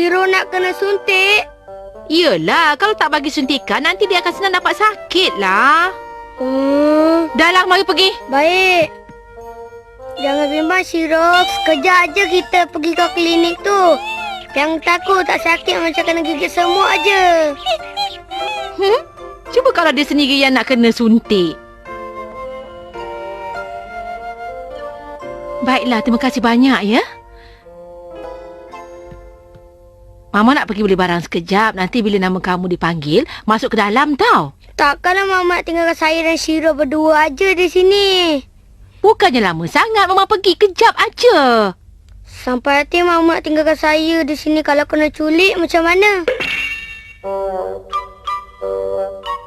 Shiro nak kena suntik? Yelah, kalau tak bagi suntikan, nanti dia akan senang dapat sakit lah. Dah lah, mari pergi. Baik. Jangan bimbang, Shiro. Sekejap aja kita pergi ke klinik tu. Yang takut tak sakit macam kena gigit semut aja. Cuba kalau dia sendiri yang nak kena suntik. Baiklah, terima kasih banyak ya. Mama nak pergi beli barang sekejap. Nanti bila nama kamu dipanggil, masuk ke dalam tau. Takkanlah Mama tinggalkan saya dan Shiro berdua aja di sini. Bukannya lama sangat, Mama pergi kejap aja. Sampai hati Mama tinggalkan saya di sini kalau kena culik macam mana?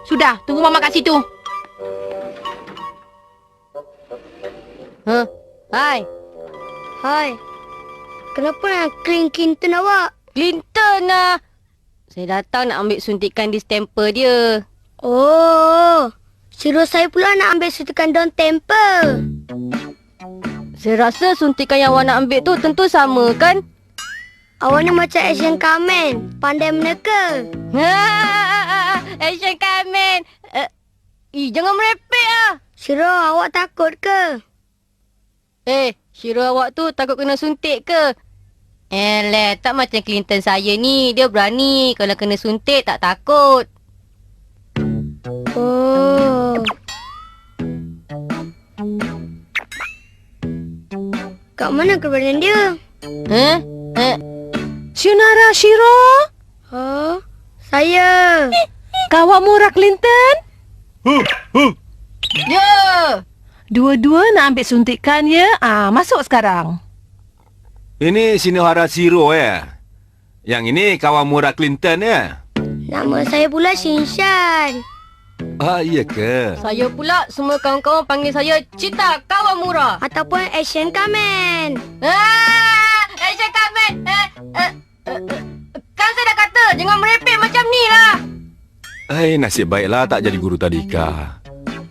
Sudah, tunggu Mama kat situ. Hai. Hai. Kenapa nak Clinton awak? Clinton lah. Saya datang nak ambil suntikan di stempel dia. Oh. Shiro saya pula nak ambil suntikan down temper. Saya rasa suntikan yang awak nak ambil tu tentu sama kan? Awak ni macam Asian Carmen. Pandai meneka. Asian Carmen. Jangan merepek lah. Shiro, awak takut ke? Shiro awak tu takut kena suntik ke? Tak macam Clinton saya ni. Dia berani. Kalau kena suntik tak takut. Oh. Kat mana keberanian dia? Shunara Shiro? Saya. Kawan murah Clinton? Ya. Dua-dua nak ambil suntikan ya? Masuk sekarang. Ini Shinohara Shiro ya? Yang ini kawan murah Clinton ya? Nama saya pula Shinshan. Iya ke? Saya pula semua kawan-kawan panggil saya Cita Kawan Murah. Ataupun Asian Carmen. Asian Carmen. Kan saya dah kata jangan merepek macam ni lah. Nasib baiklah tak jadi guru tadika.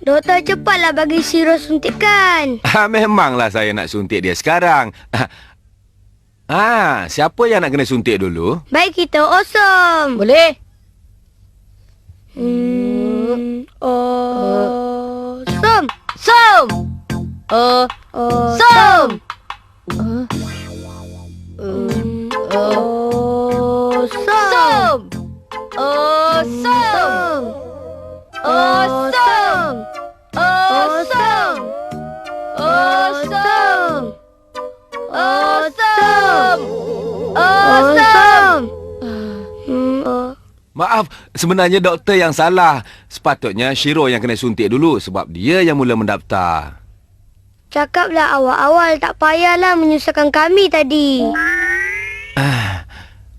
Doktor cepatlah bagi Shiro suntikan. Memanglah saya nak suntik dia sekarang. Siapa yang nak kena suntik dulu? Baik, kita awesome. Boleh? Awesome. Som. Som. Awesome. Awesome. Awesome. Awesome. Awesome. Awesome. Awesome. Maaf, sebenarnya doktor yang salah. Sepatutnya Shiro yang kena suntik dulu sebab dia yang mula mendaftar. Cakaplah awal-awal, tak payahlah menyusahkan kami tadi.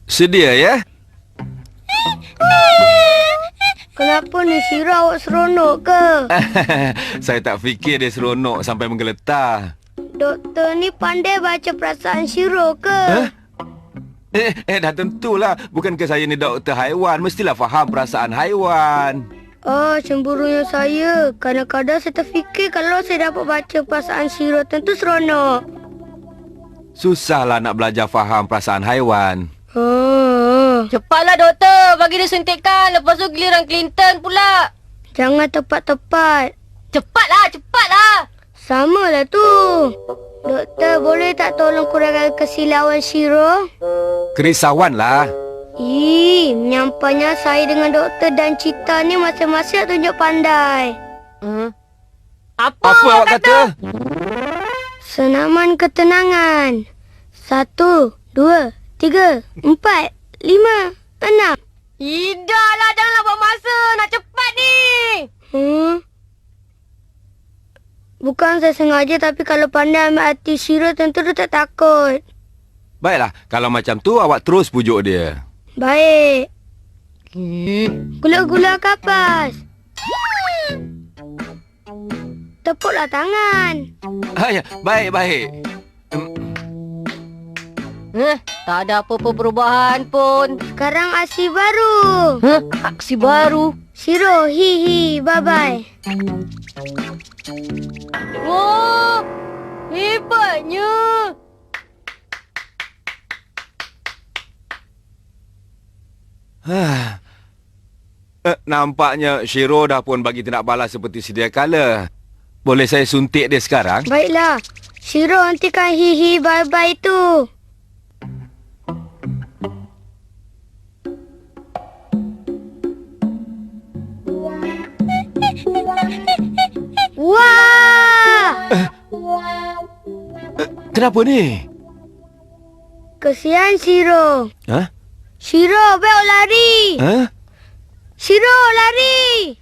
Sedia ya? Kenapa ni Shiro, awak seronok ke? Saya tak fikir dia seronok sampai menggeletar. Doktor ni pandai baca perasaan Shiro ke? Dah tentulah. Bukankah saya ni doktor haiwan? Mestilah faham perasaan haiwan. Cemburunya saya. Kadang-kadang saya terfikir kalau saya dapat baca perasaan Shiro, tentu seronok. Susahlah nak belajar faham perasaan haiwan. Cepatlah doktor, bagi dia suntikan. Lepas tu giliran Clinton pula. Jangan tepat-tepat. Cepatlah. Samalah tu. Doktor, boleh tak tolong kurangkan kesilauan Shiro? Kerisauanlah. Menyampainya saya dengan doktor dan Cita ni masing-masing tunjuk pandai. Apa awak kata? Senaman ketenangan. 1, 2, 3, 4, 5, 6. Idahlah, janganlah buang masa. Nak cepat ni. Bukan saya sengaja, tapi kalau pandai ambil hati Shiro, tentu dia tak takut. Baiklah, kalau macam tu awak terus pujuk dia. Baik. Gula-gula kapas. Tepuklah tangan. Ya, baik. Tak ada apa-apa perubahan pun. Sekarang aksi baru. Aksi baru. Shiro, hihi, bye-bye. Wah, hebatnya. Nampaknya Shiro dah pun bagi tindak balas seperti sedia kala. Boleh saya suntik dia sekarang? Baiklah. Shiro hentikan hihi bye-bye tu. Wah! Kenapa ni? Kesian Shiro. Ha? Shiro, bel lari. Ha? Shiro, lari.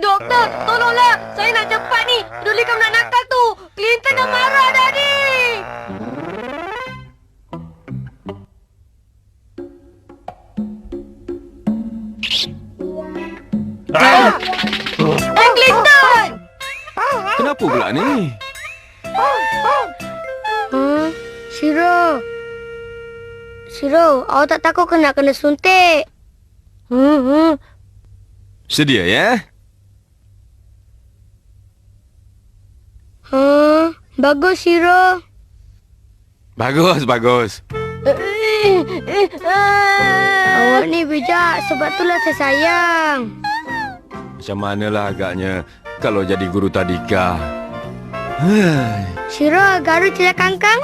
Doktor, tolonglah. Saya nak cepat ni. Pedulikan budak nakal tu. Clinton dah marah dah ni. Clinton! Kenapa pula ni? Shiro. Shiro, awak tak takut ke nak kena suntik? Sedia ya? Bagus, Shiro. Bagus, bagus. Awak ni bijak, sebab itulah saya sayang. Macam manalah agaknya kalau jadi guru tadika. Shiro, garu cila kangkang?